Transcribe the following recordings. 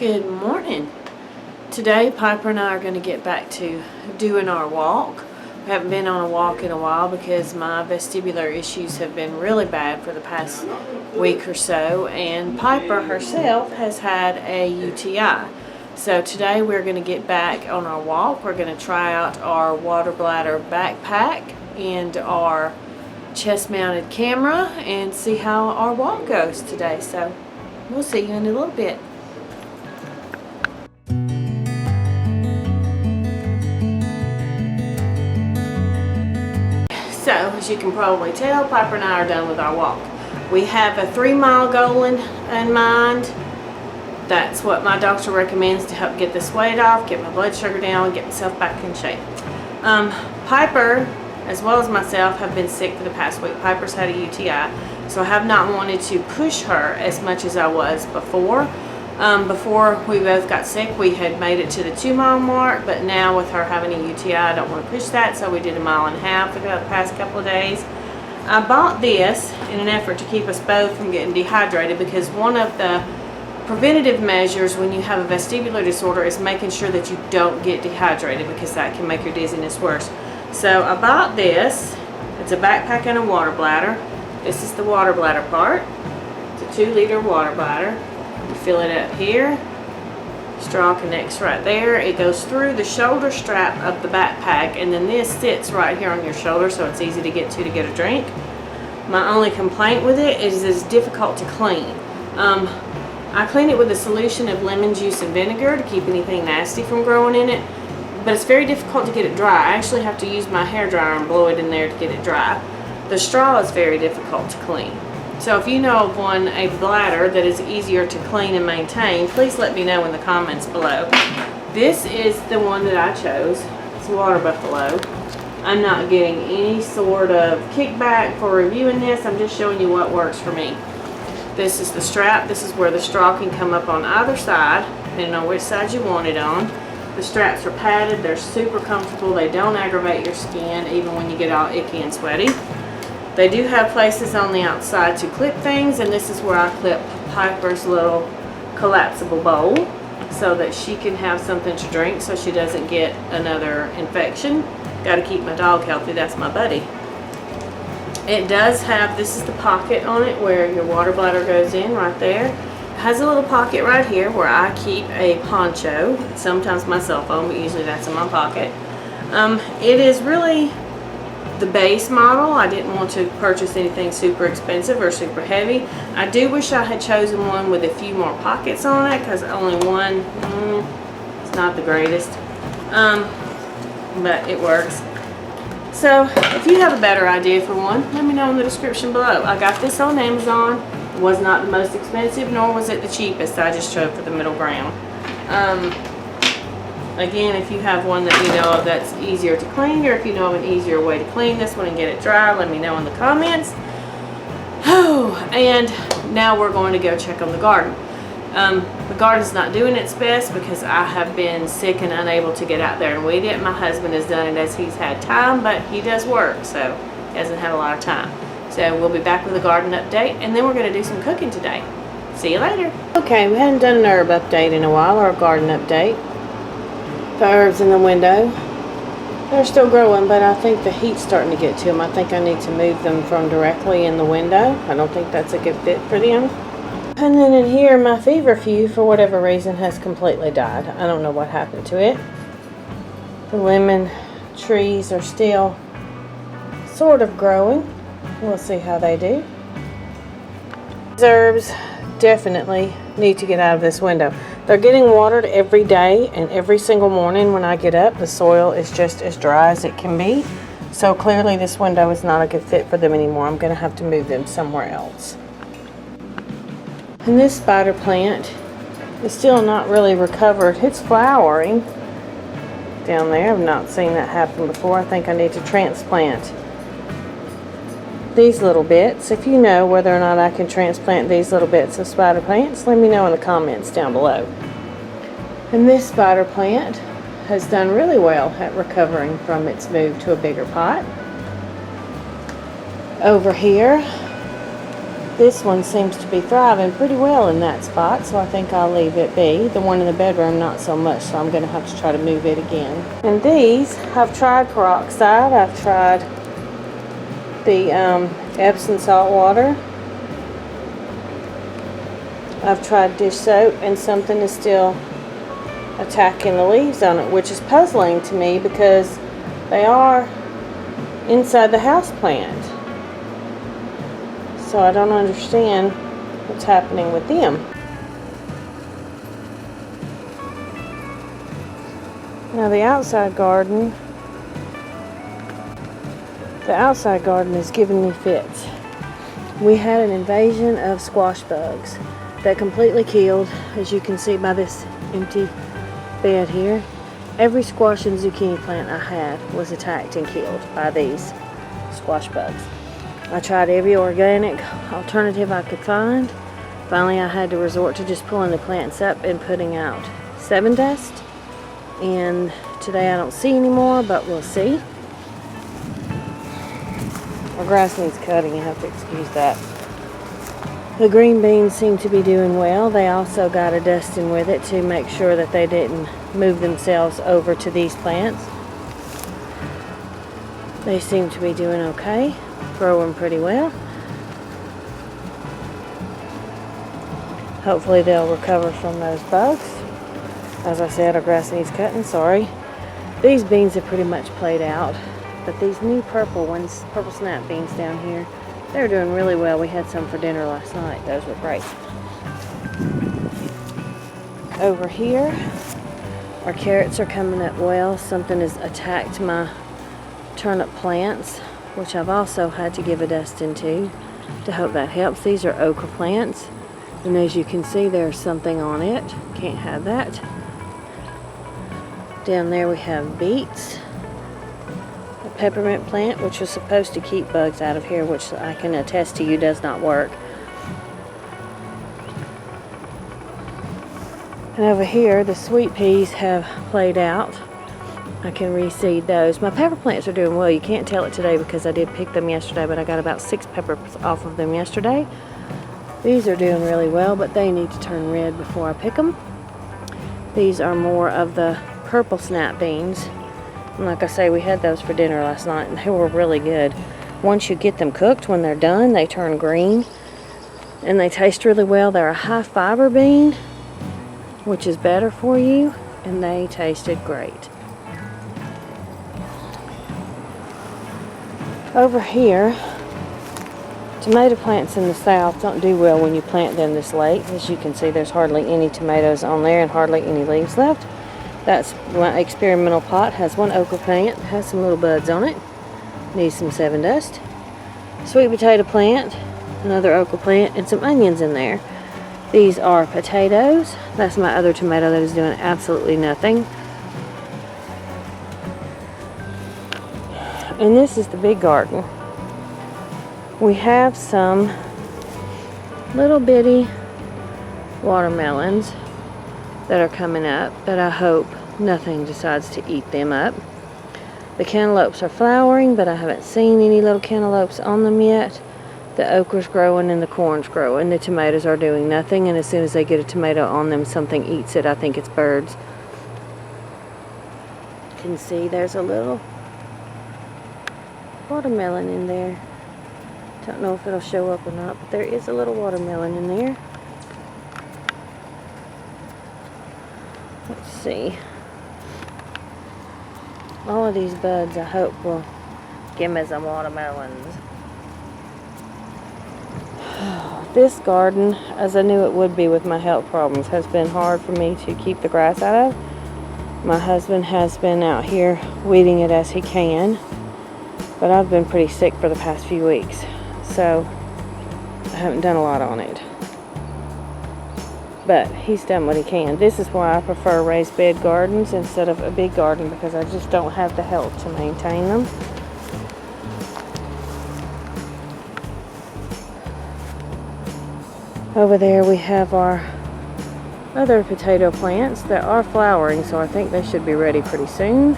Good morning. Today Piper and I are going to get back to doing our walk. We haven't been on a walk in a while because my vestibular issues have been really bad for the past week or so, and Piper herself has had a UTI. So today we're going to get back on our walk. We're going to try out our water bladder backpack and our chest mounted camera and see how our walk goes today. So we'll see you in a little bit. So, as you can probably tell, Piper and I are done with our walk. We have a 3-mile goal in mind. That's what my doctor recommends to help get this weight off, get my blood sugar down, and get myself back in shape. Piper, as well as myself, have been sick for the past week. Piper's had a UTI, so I have not wanted to push her as much as I was before. Before we both got sick, we had made it to the 2-mile mark, but now with her having a UTI, I don't want to push that, so we did 1.5 miles for the past couple of days. I bought this in an effort to keep us both from getting dehydrated, because one of the preventative measures when you have a vestibular disorder is making sure that you don't get dehydrated, because that can make your dizziness worse. So I bought this. It's a backpack and a water bladder. This is the water bladder part. It's a 2-liter water bladder. You fill it up here. Straw connects right there. It goes through the shoulder strap of the backpack, and then this sits right here on your shoulder, so it's easy to get a drink. My only complaint with it is it's difficult to clean. I clean it with a solution of lemon juice and vinegar to keep anything nasty from growing in it, but it's very difficult to get it dry. I actually have to use my hair dryer and blow it in there to get it dry. The straw is very difficult to clean. So if you know of a bladder that is easier to clean and maintain, please let me know in the comments below. This is the one that I chose. It's Water Buffalo. I'm not getting any sort of kickback for reviewing this. I'm just showing you what works for me. This is the strap. This is where the straw can come up on either side, depending on which side you want it on. The straps are padded. They're super comfortable. They don't aggravate your skin even when you get all icky and sweaty. They do have places on the outside to clip things, and this is where I clip Piper's little collapsible bowl so that she can have something to drink so she doesn't get another infection. Got to keep my dog healthy, that's my buddy. It does have, this is the pocket on it where your water bladder goes in right there. It has a little pocket right here where I keep a poncho, sometimes my cell phone, but usually that's in my pocket. It is really the base model. I didn't want to purchase anything super expensive or super heavy. I do wish I had chosen one with a few more pockets on it, because only one, it's not the greatest, but it works. So if you have a better idea for one, let me know in the description below. I got this on Amazon. It was not the most expensive, nor was it the cheapest. I just chose for the middle ground. Again, if you have one that you know of that's easier to clean, or if you know of an easier way to clean this one and get it dry, let me know in the comments. Oh, and now we're going to go check on the garden. The garden's not doing its best because I have been sick and unable to get out there and weed it. My husband has done it as he's had time, but he does work, so he hasn't had a lot of time. So we'll be back with a garden update, and then we're going to do some cooking today. See you later. Okay, we hadn't done an herb update in a while, or a garden update. The herbs in the window, they're still growing, but I think the heat's starting to get to them. I think I need to move them from directly in the window. I don't think that's a good fit for them. And then in here, my feverfew, for whatever reason, has completely died. I don't know what happened to it. The lemon trees are still sort of growing. We'll see how they do. These herbs definitely need to get out of this window. They're getting watered every day, and every single morning when I get up, the soil is just as dry as it can be. So clearly this window is not a good fit for them anymore. I'm going to have to move them somewhere else. And this spider plant is still not really recovered. It's flowering down there. I've not seen that happen before. I think I need to transplant these little bits. If you know whether or not I can transplant these little bits of spider plants, let me know in the comments down below. And this spider plant has done really well at recovering from its move to a bigger pot. Over here, This one seems to be thriving pretty well in that spot, so I think I'll leave it be. The one in the bedroom, not so much, so I'm going to have to try to move it again. And these, I've tried peroxide. I've tried the Epsom salt water. I've tried dish soap, and something is still attacking the leaves on it, which is puzzling to me because they are inside the house plant. So I don't understand what's happening with them. Now the outside garden is giving me fits. We had an invasion of squash bugs that completely killed, as you can see by this empty bed here. Every squash and zucchini plant I had was attacked and killed by these squash bugs. I tried every organic alternative I could find. Finally, I had to resort to just pulling the plants up and putting out 7 dust. And today I don't see any more, but we'll see. Our grass needs cutting, you have to excuse that. The green beans seem to be doing well. They also got a dusting with it to make sure that they didn't move themselves over to these plants. They seem to be doing okay. Growing pretty well. Hopefully they'll recover from those bugs. As I said, our grass needs cutting, sorry. These beans are pretty much played out, but these new purple ones, purple snap beans down here, they're doing really well. We had some for dinner last night. Those were great. Over here, our carrots are coming up well. Something has attacked my turnip plants, which I've also had to give a dusting to hope that helps. These are okra plants, and as you can see, there's something on it. Can't have that. Down there we have beets, a peppermint plant, which was supposed to keep bugs out of here, which I can attest to you does not work. And over here, the sweet peas have played out. I can reseed those. My pepper plants are doing well. You can't tell it today because I did pick them yesterday, but I got about 6 peppers off of them yesterday. These are doing really well, but they need to turn red before I pick them. These are more of the purple snap beans. And like I say, we had those for dinner last night, and they were really good. Once you get them cooked, when they're done, they turn green, and they taste really well. They're a high fiber bean, which is better for you, and they tasted great. Over here, tomato plants in the south don't do well when you plant them this late. As you can see, there's hardly any tomatoes on there and hardly any leaves left. That's my experimental pot. Has one okra plant, has some little buds on it. Needs some 7 dust. Sweet potato plant, another okra plant, and some onions in there. These are potatoes. That's my other tomato that is doing absolutely nothing. And this is the big garden. We have some little bitty watermelons that are coming up that I hope nothing decides to eat them up. The cantaloupes are flowering, but I haven't seen any little cantaloupes on them yet. The okra's growing and the corn's growing. The tomatoes are doing nothing, and as soon as they get a tomato on them, something eats it. I think it's birds. You can see there's a little watermelon in there. Don't know if it'll show up or not, but there is a little watermelon in there. Let's see. All of these buds I hope will give me some watermelons. This garden, as I knew it would be with my health problems, has been hard for me to keep the grass out of. My husband has been out here weeding it as he can. But I've been pretty sick for the past few weeks, so I haven't done a lot on it. But he's done what he can. This is why I prefer raised bed gardens instead of a big garden, because I just don't have the help to maintain them. Over there we have our other potato plants that are flowering, so I think they should be ready pretty soon.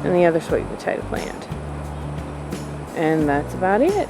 And the other sweet potato plant. And that's about it.